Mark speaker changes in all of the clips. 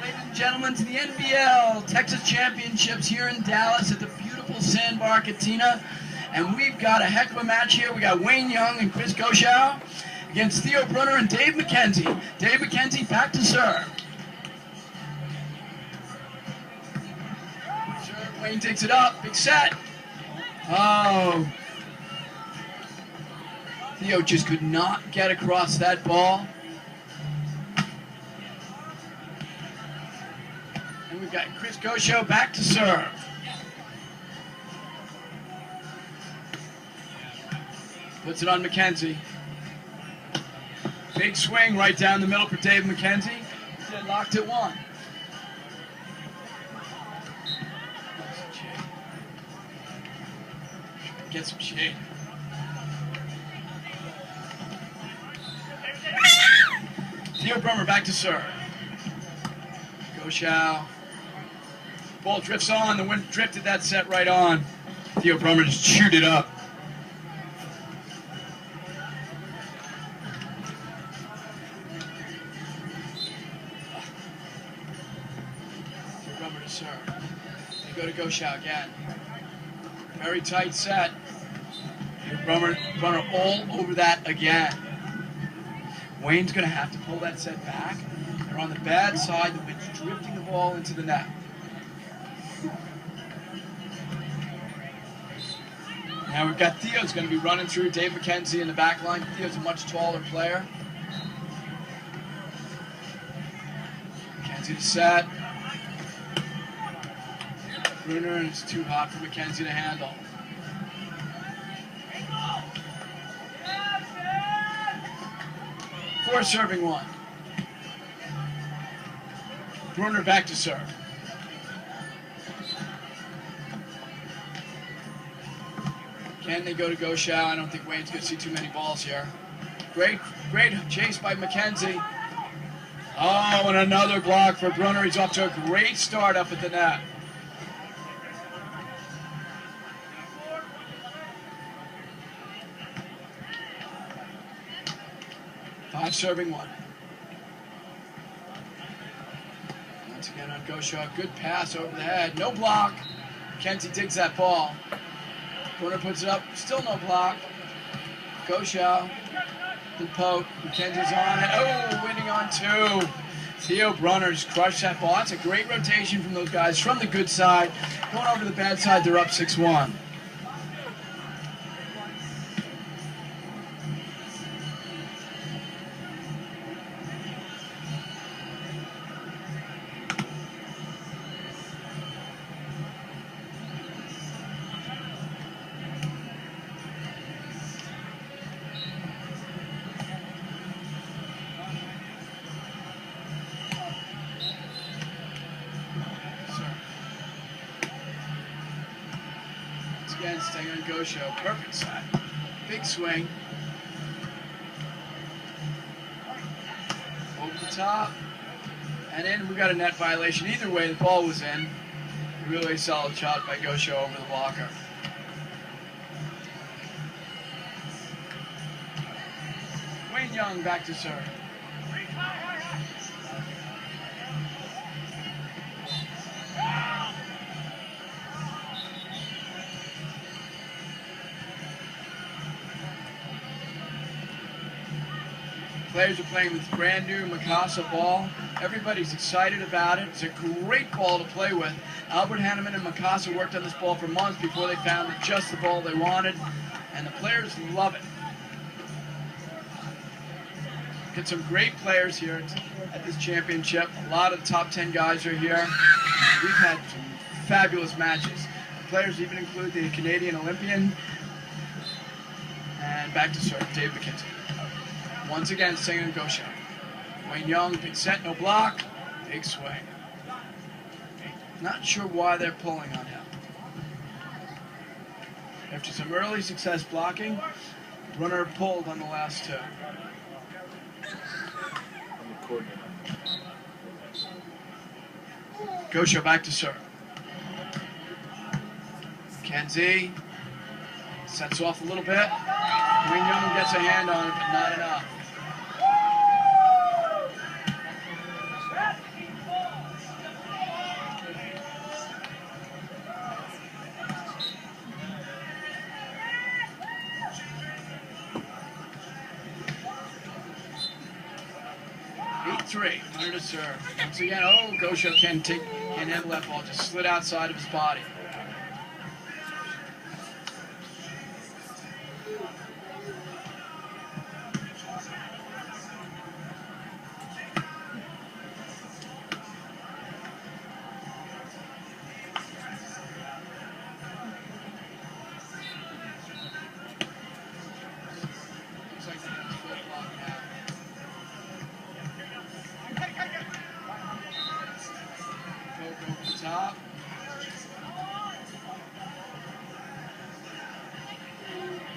Speaker 1: Ladies and gentlemen, to the NVL Texas Championships here in Dallas at the beautiful Sandbar Katina. And we've got a heck of a match here. We got Wayne Young and Chris Goschow against Theo Brunner and Dave McKenzie. Dave McKenzie back to serve. Wayne takes it up, big set. Oh. Theo just could not get across that ball. And we've got Chris Goschow back to serve. Puts it on McKenzie. Big swing right down the middle for Dave McKenzie. Locked at one. Get some shade. Theo Brunner back to serve. Goschow. Ball drifts on. The wind drifted that set right on. Theo Brunner just chewed it up. Theo Brunner to serve. They go to Goschow again. Very tight set. Brunner all over that again. Wayne's going to have to pull that set back. They're on the bad side. The wind's drifting the ball into the net. Now we've got Theo's going to be running through Dave McKenzie in the back line. Theo's a much taller player. McKenzie to set. Brunner, and it's too hot for McKenzie to handle. Four serving one. Brunner back to serve. Can they go to Goschow? I don't think Wayne's going to see too many balls here. Great chase by McKenzie. Oh, and another block for Brunner. He's off to a great start up at the net. Five serving one. Once again on Goschow, good pass over the head, no block. McKenzie digs that ball. Brunner puts it up, still no block. Goschow, the poke, McKenzie's on it. Oh, winning on two. Theo Brunner's crushed that ball. That's a great rotation from those guys from the good side. Going over to the bad side, they're up 6-1. Again, staying on Goschow. Perfect side. Big swing. Over the top. And in, we got a net violation. Either way, the ball was in. Really solid shot by Goschow over the blocker. Wayne Young back to serve. Players are playing with brand new Mikasa ball. Everybody's excited about it. It's a great ball to play with. Albert Hanneman and Mikasa worked on this ball for months before they found just the ball they wanted, and the players love it. Got some great players here at this championship. A lot of the top 10 guys are here. We've had some fabulous matches. The players even include the Canadian Olympian. And back to serve, Dave McKenzie. Once again, staying on Goschow. Wayne Young, big set, no block. Big swing. Not sure why they're pulling on him. After some early success blocking, Brunner pulled on the last two. Goschow back to serve. McKenzie sets off a little bit. Wayne Young gets a hand on it, but not enough. 3. Runner to serve. Once again, oh, Gosho can't handle that ball. Just slid outside of his body. Top.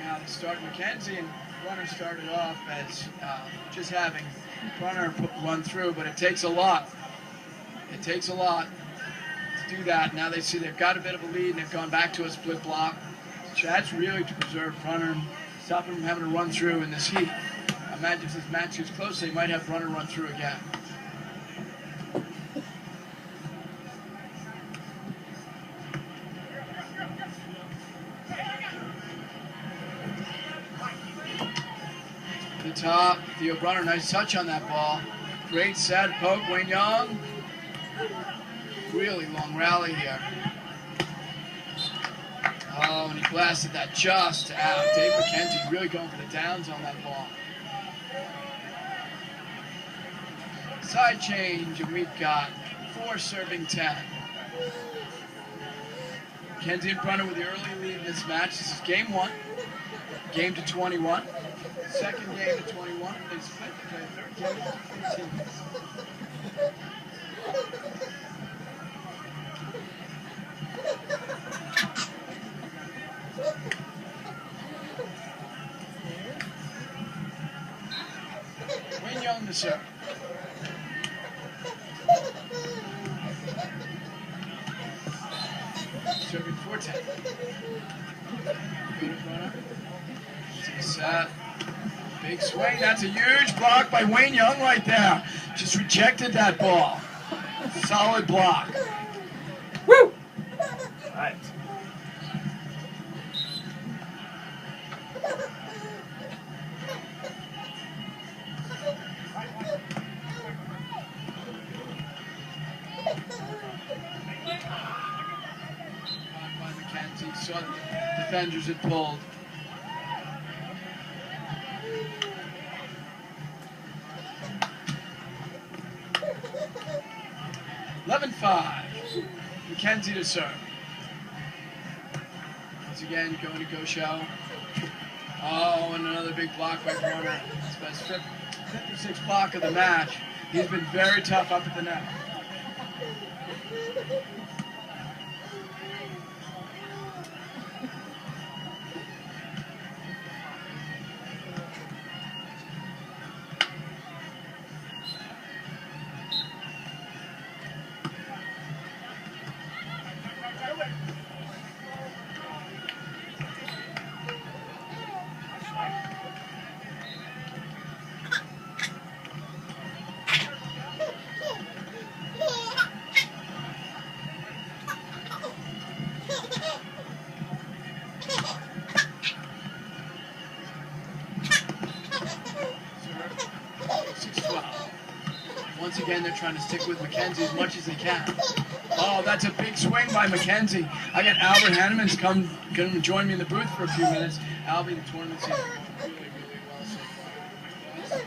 Speaker 1: Now they start McKenzie, and runner started off as just having runner run through, but it takes a lot. It takes a lot to do that. Now they see they've got a bit of a lead, and they've gone back to a split block. So that's really to preserve runner, stop him from having to run through in this heat. I imagine if this match gets close, they might have runner run through again. The top, Theo Brunner, nice touch on that ball. Great set, poke, Wayne Young. Really long rally here. Oh, and he blasted that just out. Dave McKenzie really going for the downs on that ball. Side change, and we've got 4 serving 10. McKenzie and Brunner with the early lead in this match. This is game 1. Game to 21. Second game to 21. They split to play third game to 15. Wayne Young to serve. Serving 4-10. Good runner. Set. Big swing. That's a huge block by Wayne Young right there. Just rejected that ball. Solid block. Woo! All right. By McKenzie. Saw the defenders had pulled. 11-5. McKenzie to serve. Once again, going to Gosho. Oh, and another big block by Brunner. It's his 5th or 6th block of the match. He's been very tough up at the net. Once again, they're trying to stick with McKenzie as much as they can. Oh, that's a big swing by McKenzie. I got Albert Hanneman's going to join me in the booth for a few minutes. Albie, the tournament's going really, really well so far.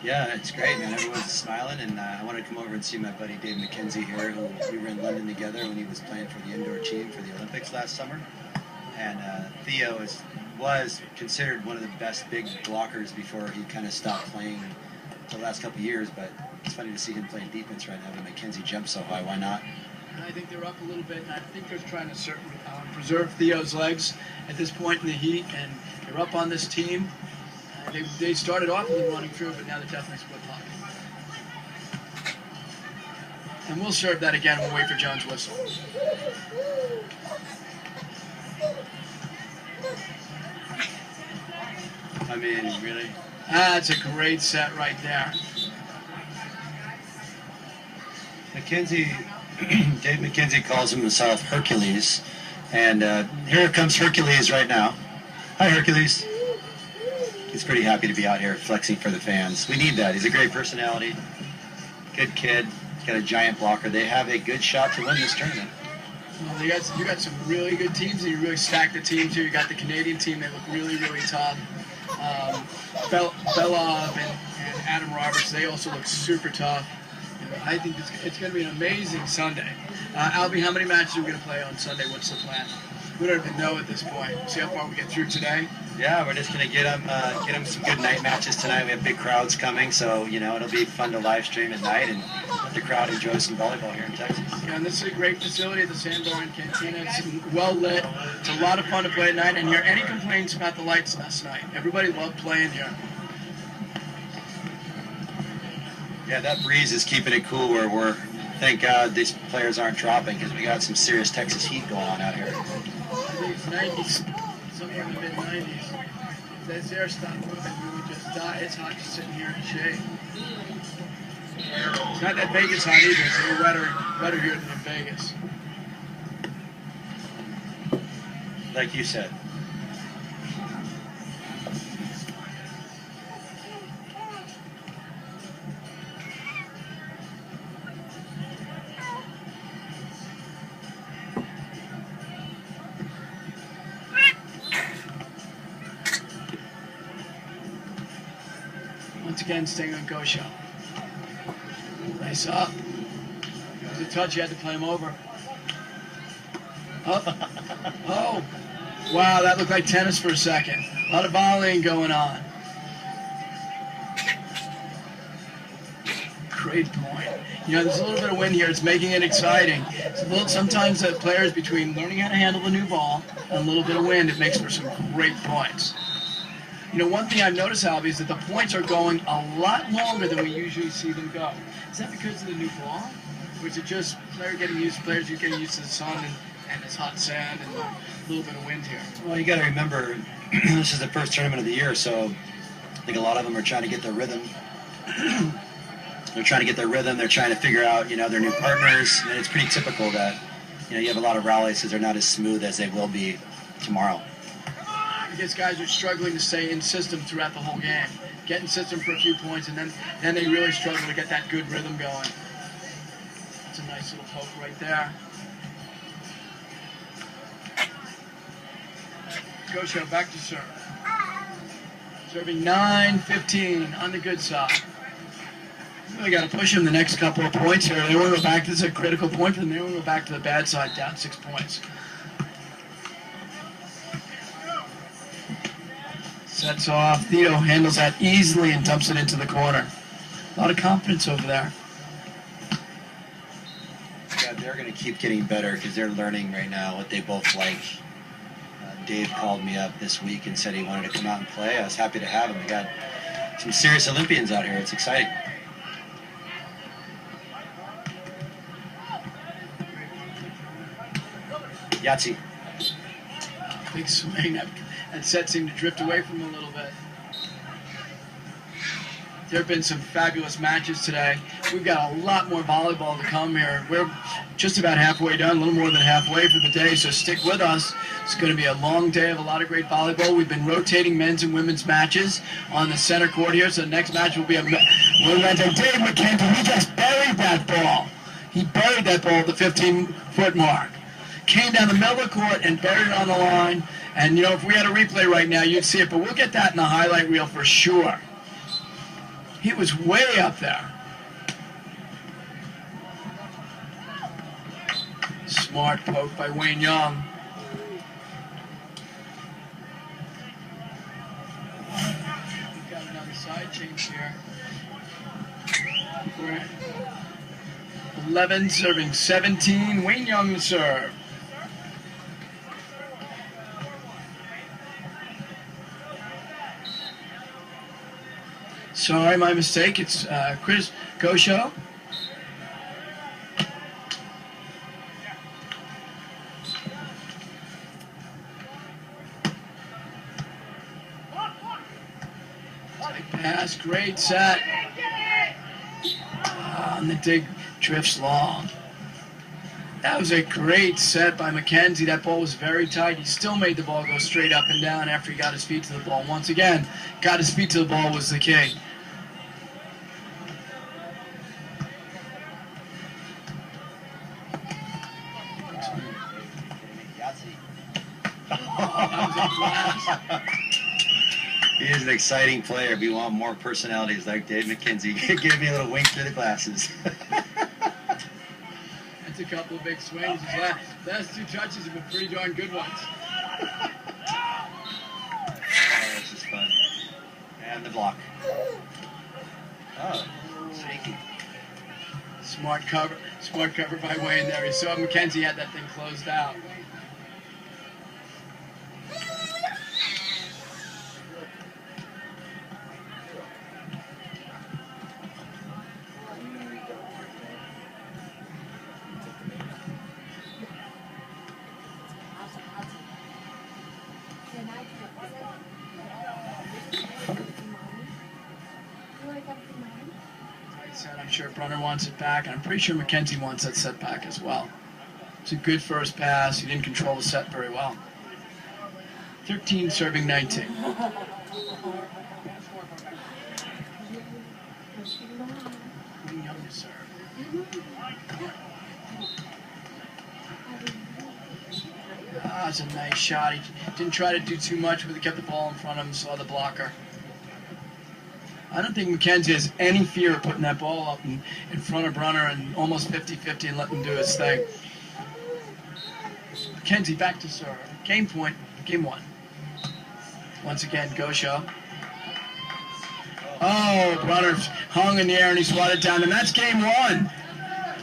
Speaker 2: Yeah, it's great, man. Everyone's smiling, and I wanted to come over and see my buddy Dave McKenzie here, who we were in London together when he was playing for the indoor team for the Olympics last summer. And Theo was considered one of the best big blockers before he kind of stopped playing for the last couple of years, but it's funny to see him playing defense right now. But McKenzie jumps so high, why not?
Speaker 1: And I think they're up a little bit, and I think they're trying to preserve Theo's legs at this point in the heat, and they're up on this team. They started off with him running through, but now they're definitely split pocket. And we'll serve that again. We'll wait for Jones' whistle.
Speaker 2: I mean, really?
Speaker 1: That's a great set right there.
Speaker 2: McKenzie, Dave McKenzie calls himself Hercules, and here comes Hercules right now. Hi, Hercules. He's pretty happy to be out here flexing for the fans. We need that. He's a great personality. Good kid. He's got a giant blocker. They have a good shot to win this tournament.
Speaker 1: Well, you got some really good teams, and you really stacked the teams here. You got the Canadian team; they look really, really tough. Belov and Adam Roberts, they also look super tough. I think it's going to be an amazing Sunday. Albie, how many matches are we going to play on Sunday? What's the plan? We don't even know at this point. See how far we get through today.
Speaker 2: Yeah, we're just going to get them some good night matches tonight. We have big crowds coming, so it'll be fun to live stream at night and let the crowd enjoy some volleyball here in Texas.
Speaker 1: Yeah, and this is a great facility, the Sanborn Cantina. It's well lit. It's a lot of fun to play at night. And hear any complaints about the lights last night? Everybody loved playing here.
Speaker 2: Yeah, that breeze is keeping it cool where thank God these players aren't dropping because we got some serious Texas heat going on out here.
Speaker 1: I think it's 90s, somewhere in the mid-90s. If this air stopped moving, we would just die. It's hot just sitting here in the shade. It's not that Vegas hot either. It's a little wetter here than in Vegas.
Speaker 2: Like you said.
Speaker 1: Once again, staying on go show. Nice up. It was a touch, you had to play him over. Up. Oh. Wow, that looked like tennis for a second. A lot of volleying going on. Great point. There's a little bit of wind here. It's making it exciting. Sometimes players, between learning how to handle the new ball and a little bit of wind, it makes for some great points. One thing I've noticed, Albie, is that the points are going a lot longer than we usually see them go. Is that because of the new ball? Or is it just players getting used to the sun and this hot sand and a little bit of wind here?
Speaker 2: Well, you got to remember, this is the first tournament of the year, so I think a lot of them are trying to get their rhythm. They're trying to get their rhythm. They're trying to figure out, their new partners. And it's pretty typical that, you have a lot of rallies because they're not as smooth as they will be tomorrow.
Speaker 1: I guess guys are struggling to stay in system throughout the whole game. Get in system for a few points, and then they really struggle to get that good rhythm going. That's a nice little poke right there. Go show, back to serve. Serving 9-15 on the good side. Really got to push him the next couple of points here. They want to go back. This is a critical point for them. They want to go back to the bad side, down 6 points. Sets off. Theo handles that easily and dumps it into the corner. A lot of confidence over there.
Speaker 2: Yeah, they're going to keep getting better because they're learning right now what they both like. Dave called me up this week and said he wanted to come out and play. I was happy to have him. We got some serious Olympians out here. It's exciting. Yahtzee.
Speaker 1: Big swing. That set seemed to drift away from him a little bit. There have been some fabulous matches today. We've got a lot more volleyball to come here. We're just about halfway done, a little more than halfway for the day, so stick with us. It's going to be a long day of a lot of great volleyball. We've been rotating men's and women's matches on the center court here, so the next match will be Dave McKenzie. He just buried that ball. He buried that ball at the 15-foot mark. Came down the middle of the court and buried it on the line. And, if we had a replay right now, you'd see it, but we'll get that in the highlight reel for sure. He was way up there. Smart poke by Wayne Young. We've got another side change here. We're at 11 serving 17. Wayne Young to serve. Sorry, my mistake. It's Chris Gosho. Tight pass, great set. And the dig drifts long. That was a great set by McKenzie. That ball was very tight. He still made the ball go straight up and down after he got his feet to the ball. Once again, got his feet to the ball was the key.
Speaker 2: He is an exciting player. If you want more personalities like Dave McKenzie, give me a little wink through the glasses.
Speaker 1: That's a couple of big swings. Last 2 touches have been pretty darn good ones.
Speaker 2: Oh, this is fun. And the block. Oh, sneaky.
Speaker 1: Smart cover by Wayne there. He saw McKenzie had that thing closed out. I'm sure Brunner wants it back, and I'm pretty sure McKenzie wants that set back as well. It's a good first pass. He didn't control the set very well. 13 serving 19. Young to serve. That's a nice shot. He didn't try to do too much, but he kept the ball in front of him, saw the blocker. I don't think McKenzie has any fear of putting that ball up in front of Brunner and almost 50-50 and letting him do his thing. McKenzie back to serve. Game point, game 1. Once again, Gosha. Oh, Brunner hung in the air and he swatted down, and that's game 1.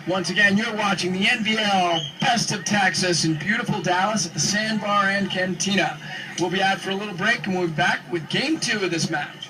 Speaker 1: Once again, you're watching the NVL Best of Texas in beautiful Dallas at the Sandbar and Cantina. We'll be out for a little break and we'll be back with game 2 of this match.